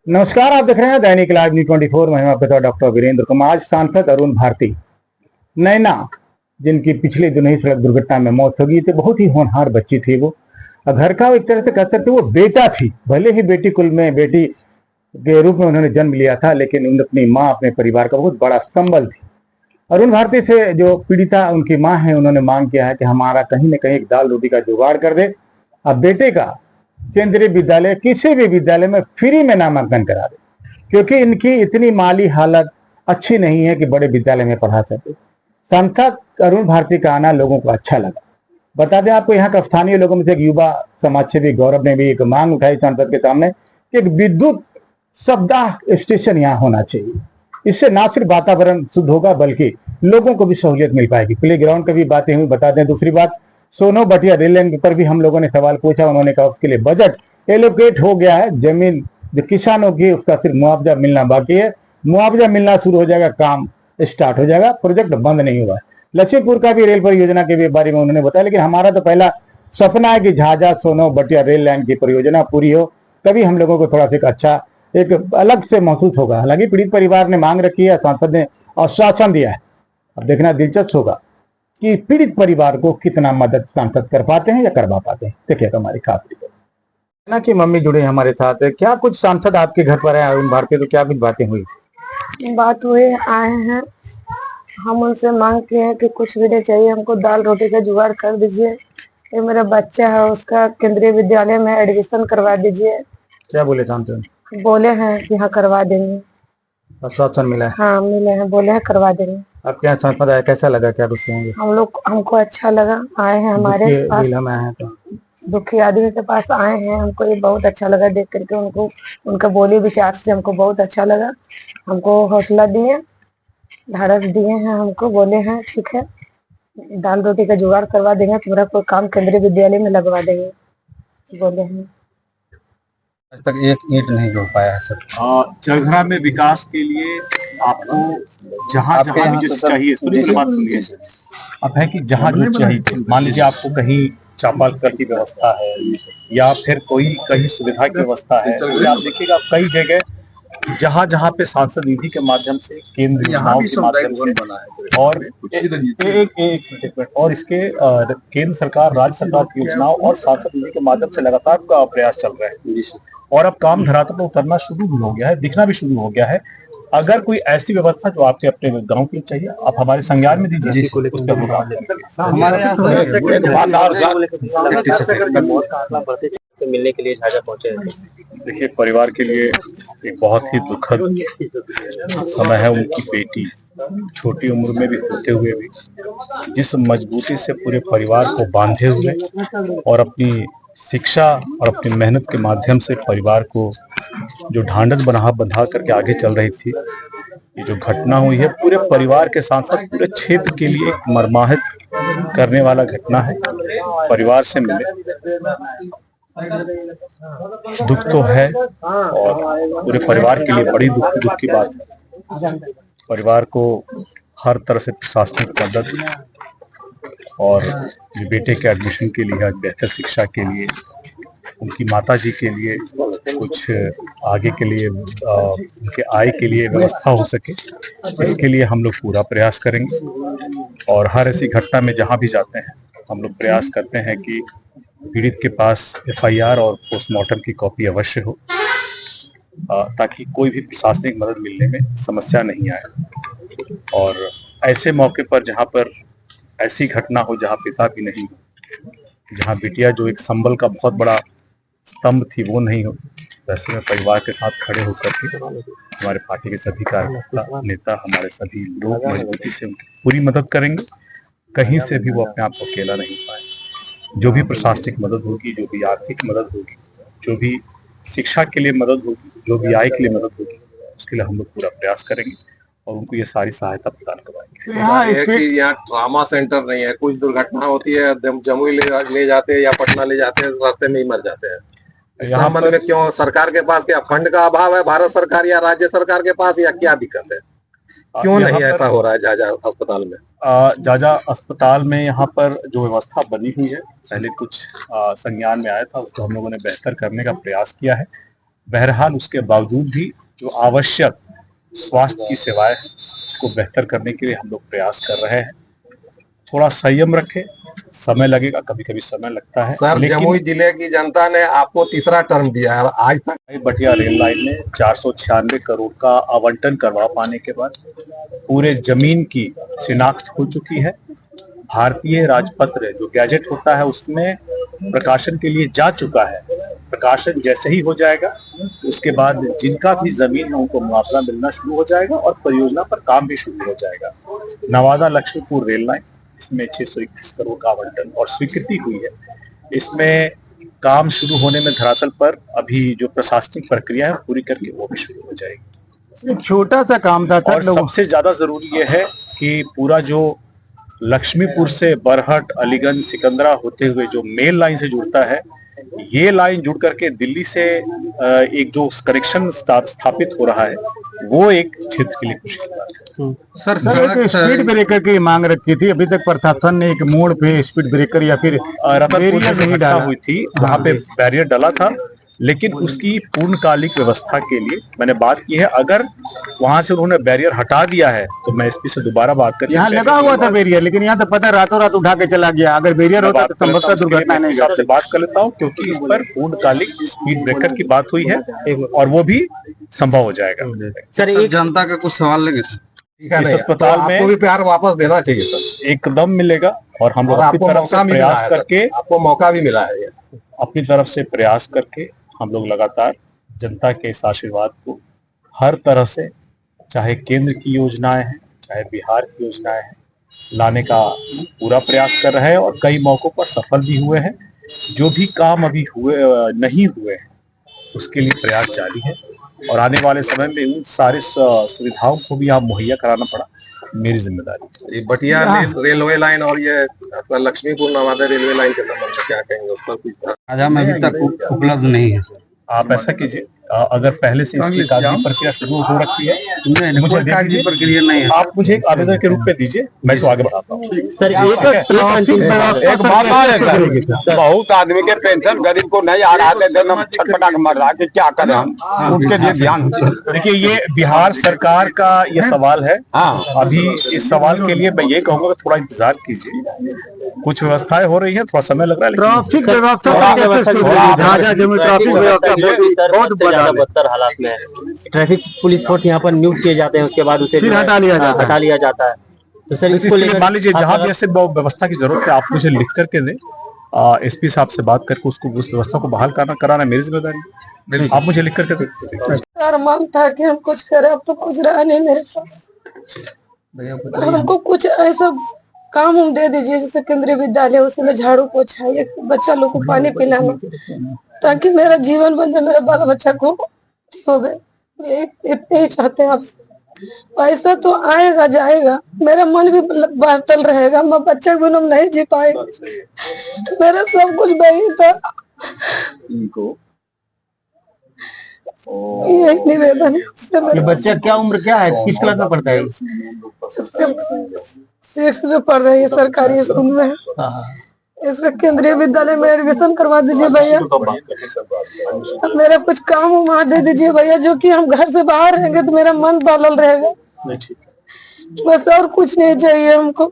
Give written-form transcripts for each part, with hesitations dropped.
नमस्कार, आप देख रहे हैं दैनिक लाइव न्यूज 24। मैं आपके साथ डॉक्टर वीरेंद्र कुमार। आज सांसद अरुण भारती नैना, जिनकी पिछले दिनों ही सड़क दुर्घटना में मौत हो गई थी, बहुत ही होनहार बच्ची थी वो। घर का एक तरह से कह सकते वो बेटा थी, भले ही बेटी कुल में बेटी के रूप में उन्होंने जन्म लिया था, लेकिन उन अपनी माँ, अपने परिवार का बहुत बड़ा संबल थी। अरुण भारती से जो पीड़िता उनकी माँ है, उन्होंने मांग किया है कि हमारा कहीं न कहीं एक दाल रोटी का जुगाड़ कर दे, अब बेटे का केंद्रीय विद्यालय, किसी भी विद्यालय में फ्री में नामांकन करा दे, क्योंकि इनकी इतनी माली हालत अच्छी नहीं है कि बड़े विद्यालय में पढ़ा सके। सांसद अरुण भारती का आना लोगों को अच्छा लगा। बता दें आपको, यहाँ का स्थानीय लोगों में से एक युवा समाज सेवी गौरव ने भी एक मांग उठाई सांसद के सामने कि एक विद्युत शवदाह स्टेशन यहाँ होना चाहिए। इससे ना सिर्फ वातावरण शुद्ध होगा, बल्कि लोगों को भी सहूलियत मिल पाएगी। प्ले ग्राउंड की भी बातें हुई। बता दें दूसरी बात, सोनो बटिया रेल लाइन पर भी हम लोगों ने सवाल पूछा। उन्होंने कहा उसके लिए बजट एलोकेट हो गया है। जमीन जो किसानों की, उसका सिर्फ मुआवजा मिलना बाकी है। मुआवजा मिलना शुरू हो जाएगा, काम स्टार्ट हो जाएगा, प्रोजेक्ट बंद नहीं हुआ है। लक्ष्मीपुर का भी रेल परियोजना के बारे में उन्होंने बताया, लेकिन हमारा तो पहला सपना है कि झाझा सोनो बटिया रेल लाइन की परियोजना पूरी हो, तभी हम लोगों को थोड़ा सा अच्छा, एक अलग से महसूस होगा। हालांकि पीड़ित परिवार ने मांग रखी है, सांसद ने आश्वासन दिया है। अब देखना दिलचस्प होगा कि पीड़ित परिवार को कितना मदद सांसद कर पाते हैं या करवा पाते हैं। देखिए हमारी खास रिपोर्ट ना कि मम्मी जुड़े हमारे साथ। क्या कुछ सांसद आपके घर पर आए अरुण भारती, तो क्या कुछ बातें हुई? बात हुए आए हैं, हम उनसे मांग किए हैं कि कुछ भी नहीं चाहिए, हमको दाल रोटी का जुगाड़ कर दीजिए। ये मेरा बच्चा है, उसका केंद्रीय विद्यालय में एडमिशन करवा दीजिए। क्या बोले सांसद? बोले हैं कि हाँ करवा देंगे। आश्वासन मिला है? हाँ मिले हैं, बोले हैं करवा देंगे। आपके यहाँ सांसद आया, कैसा लगा, क्या कुछ कहेंगे? हमको अच्छा लगा। आए हैं हमारे पास, दिल में आए हैं तो दुखी आदमी के पास आए हैं। हमको ये बहुत अच्छा लगा देख करके, उनको उनका बोली विचार से हमको बहुत अच्छा लगा। हमको हौसला दिए, ढाढ़स दिए हैं हमको। बोले हैं ठीक है, दाल रोटी का जुगाड़ करवा देंगे, तुम्हारा कोई काम केंद्रीय विद्यालय में लगवा देंगे, बोले हैं। आज तक एक ईंट नहीं जोड़ पाया है सर। चरघरा में विकास के लिए आपको जहाँ जहाँ भी जैसे चाहिए, सुनिए बात सुनिए। अब है कि जहाँ जो चाहिए, मान लीजिए आपको कहीं चापाकल की व्यवस्था है या फिर कोई कहीं सुविधा की व्यवस्था है, जैसे आप देखिएगा कई जगह जहाँ जहाँ पे सांसद निधि के माध्यम से, केंद्र योजनाओं के माध्यम से, और इसके केंद्र सरकार, राज्य सरकार की योजनाओं और सांसद निधि के माध्यम से लगातार प्रयास चल रहे हैं। और अब काम धरातल पर उतरना शुरू भी हो गया है, दिखना भी शुरू हो गया है। अगर कोई ऐसी व्यवस्था जो आपके अपने गांव की चाहिए, आप हमारे संज्ञान में दीजिए, उस पर मिलने के लिए झाझा पहुंचे। देखिए, परिवार के लिए एक बहुत ही दुखद समय है। उनकी बेटी छोटी उम्र में भी होते हुए भी जिस मजबूती से पूरे परिवार को बांधे हुए और अपनी शिक्षा और अपनी मेहनत के माध्यम से परिवार को जो ढांढस बंधा करके आगे चल रही थी, ये जो घटना हुई है पूरे परिवार के साथ साथ पूरे क्षेत्र के लिए एक मर्माहत करने वाला घटना है। परिवार से मिले, दुख तो है और पूरे परिवार के लिए बड़ी दुख की बात है। परिवार को हर तरह से प्रशासनिक मदद और बेटे के एडमिशन के लिए, बेहतर शिक्षा के लिए, उनकी माता जी के लिए कुछ आगे के लिए उनके आय के लिए व्यवस्था हो सके, इसके लिए हम लोग पूरा प्रयास करेंगे। और हर ऐसी घटना में जहां भी जाते हैं हम लोग प्रयास करते हैं कि पीड़ित के पास FIR और पोस्टमार्टम की कॉपी अवश्य हो, ताकि कोई भी प्रशासनिक मदद मिलने में समस्या नहीं आए। और ऐसे मौके पर जहां पर ऐसी घटना हो जहां पिता भी नहीं हो, जहां बिटिया जो एक संबल का बहुत बड़ा स्तंभ थी वो नहीं हो, वैसे में परिवार के साथ खड़े होकर के हमारे पार्टी के सभी कार्यकर्ता, नेता, हमारे सभी लोग मजबूती से उनकी पूरी मदद करेंगे। कहीं से भी वो अपने आप को अकेला नहीं पाए। जो भी प्रशासनिक मदद होगी, जो भी आर्थिक मदद होगी, जो भी शिक्षा के लिए मदद होगी, जो भी आय के लिए मदद होगी, उसके लिए हम लोग पूरा प्रयास करेंगे और उनको ये सारी सहायता प्रदान करवाएंगे। एक चीज, यहाँ ट्रामा सेंटर नहीं है। कुछ दुर्घटना होती है, जमुई ले जाते हैं या पटना ले जाते हैं, रास्ते में ही मर जाते हैं। इस संबंध में क्यों सरकार के पास क्या फंड का अभाव है, भारत सरकार या राज्य सरकार के पास, या क्या दिक्कत है? क्यों नहीं ऐसा हो रहा है झाझा अस्पताल में? झाझा अस्पताल में यहाँ पर जो व्यवस्था बनी हुई है, पहले कुछ संज्ञान में आया था, उसको हम लोगों ने बेहतर करने का प्रयास किया है। बहरहाल उसके बावजूद भी जो आवश्यक स्वास्थ्य की सेवाएं हैं उसको बेहतर करने के लिए हम लोग प्रयास कर रहे हैं। थोड़ा संयम रखें, समय लगेगा, कभी कभी समय लगता है। सर, जमुई जिले की जनता ने आपको तीसरा टर्म दिया है और आज तक बटिया रेल लाइन में 496 करोड़ का आवंटन करवा पाने के बाद पूरे जमीन की शिनाख्त हो चुकी है। भारतीय राजपत्र जो गैजेट होता है उसमें प्रकाशन के लिए जा चुका है। प्रकाशन जैसे ही हो जाएगा उसके बाद जिनका भी जमीन है उनको मुआवजा मिलना शुरू हो जाएगा और परियोजना पर काम भी शुरू हो जाएगा। नवादा लक्ष्मीपुर रेल लाइन, इसमें 621 करोड़ का आवंटन और स्वीकृति हुई है। इसमें काम शुरू होने में धरातल पर अभी जो प्रशासनिक प्रक्रिया है पूरी करके वो भी शुरू हो जाएगी। एक छोटा सा काम था और सबसे ज्यादा जरूरी ये है कि पूरा जो लक्ष्मीपुर से बरहट, अलीगंज, सिकंदरा होते हुए जो मेल लाइन से जुड़ता है, ये लाइन जुड़ करके दिल्ली से एक जो कनेक्शन स्थापित हो रहा है वो एक क्षेत्र के लिए खुशी की बात है। सर एक स्पीड ब्रेकर की मांग रखी थी, अभी तक प्रशासन ने एक मोड़ पे स्पीड ब्रेकर या फिर रतनपुर में घटना हुई थी वहां पे बैरियर डाला था, लेकिन उसकी पूर्णकालिक व्यवस्था के लिए मैंने बात की है। अगर वहां से उन्होंने बैरियर हटा दिया है तो मैं एसपी से दोबारा बात करके, यहाँ लगा हुआ था बैरियर, लेकिन यहाँ तो पता रातों रात उठा के चला गया। अगर बैरियर होता तो संभवतः दुर्घटना नहीं हिसाब से बात कर लेता हूँ, क्योंकि इस पर पूर्णकालिक स्पीड ब्रेकर की बात हुई है और वो भी संभव हो जाएगा। सर एक जनता का कुछ सवाल लगे इस अस्पताल में आपको भी प्यार वापस देना चाहिए सर, एकदम मिलेगा और हम लोग अपनी तरफ से प्रयास करके, आपको मौका भी मिला है, अपनी तरफ से प्रयास करके हम लोग लगातार जनता के इस आशीर्वाद को हर तरह से, चाहे केंद्र की योजनाएं हैं चाहे बिहार की योजनाएं हैं, लाने का पूरा प्रयास कर रहे हैं और कई मौकों पर सफल भी हुए हैं। जो भी काम अभी नहीं हुए हैं उसके लिए प्रयास जारी है और आने वाले समय में उन सारी सुविधाओं को भी यहाँ मुहैया कराना पड़ा मेरी जिम्मेदारी। ये बटिया रेलवे लाइन और ये अपना लक्ष्मीपुर नवादा रेलवे लाइन के संबंध में क्या कहेंगे, उस पर कुछ आजा में अभी तक उपलब्ध नहीं है। आप ऐसा कीजिए, अगर पहले से इसकी कागजी प्रक्रिया शुरू हो रखी है मुझे कागजी प्रक्रिया नहीं है, आप मुझे एक आवेदन के रूप में दीजिए, मैं इसको आगे बढ़ाता हूँ। सर एक बात है, बहुत आदमी के पेंशन गरीब को नहीं आ रहा है, छटपटा के मर रहा है कि क्या करें हम, उसके लिए ध्यान। देखिए ये बिहार सरकार का ये सवाल है। अभी इस सवाल के लिए मैं ये कहूँगा थोड़ा इंतजार कीजिए, कुछ व्यवस्थाएं हो रही है, थोड़ा समय लग रहा है। ट्रैफिक व्यवस्था बहुत बदतर हालात में है। ट्रैफिक पुलिस फोर्स यहाँ पर नियुक्त किए जाते हैं, उसके बाद उसे फिर हटा लिया जाता है। तो सर इसको लेकर मान लीजिए जहाँ भी ऐसे व्यवस्था की जरूरत है आप मुझे लिख करके दें, एसपी साहब से बात करके उसको उस व्यवस्था को बहाल कराना मेरी जिम्मेदारी। आप मुझे लिख करके दें। सर मन था कि हम कुछ करें, अब तो कुछ रहा नहीं मेरे पास। हमको कुछ ऐसा काम हम दे दीजिए जैसे केंद्रीय विद्यालय, उसमें झाड़ू पोछा, ये बच्चा लोग को पानी पिलाना, ताकि मेरा जीवन बन जाए, मेरा बाल बच्चा को हो गए। इतने ही चाहते हैं आपसे। पैसा तो आएगा जाएगा, मेरा मन भी बातल रहेगा, मैं बच्चा भी हम नहीं जी पाएगा। मेरा सब कुछ वही था। यही निवेदन है आपसे। ये बच्चा क्या उम्र क्या है, किस क्लास में पढ़ता है? 6 में पढ़ रही है, सरकारी स्कूल में। इसका केंद्रीय विद्यालय में एडमिशन करवा दीजिए भैया। मेरा कुछ काम वहाँ दे दीजिए भैया, जो कि हम घर से बाहर रहेंगे तो मेरा मन बालल रहेगा। बस और कुछ नहीं चाहिए हमको।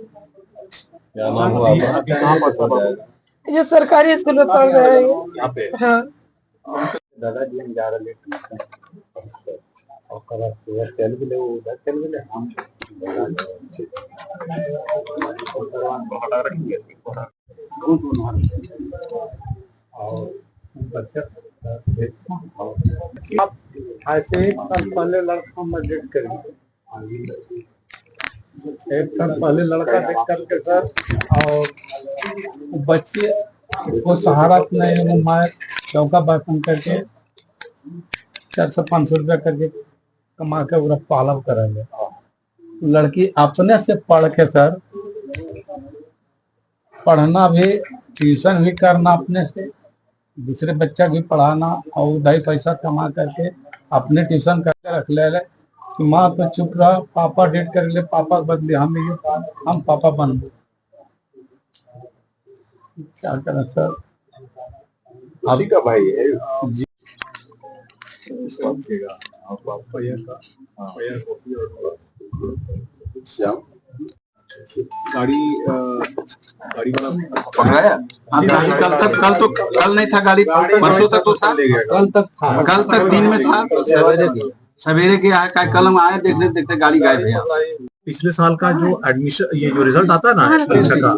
ये सरकारी स्कूल में पढ़ रहे हैं। हाँ दादाजी हम जा रहे ऐसे 1 साल पहले लड़का मर्डर करेंगे, 1 साल पहले लड़का देख करके सर, और बच्चे को सहारा नहीं, माए चौका बर्तन करके 400-500 रुपया करके कमा के पूरा पालन करेंगे। लड़की अपने से पढ़ के सर, पढ़ना भी, ट्यूशन भी करना अपने से, दूसरे बच्चा भी पढ़ाना और उधर पैसा कमा करके अपने ट्यूशन करके रख ले कि माँ तो चुप रहा, पापा डेट कर ले, पापा बदले हम पापा बन गए। क्या करें सर, का भाई है। पकड़ाया कल नहीं था गाड़ी, परसों तक तो था, कल तक दिन में था, सवेरे के आया, कल हम आए, देखते देखते गाड़ी गायब है यहाँ। पिछले साल का जो एडमिशन, ये जो रिजल्ट आता है ना परीक्षा का,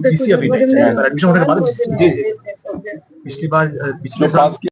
पीसी अभी नहीं, एडमिशन होने के बाद पिछली बार पिछले साल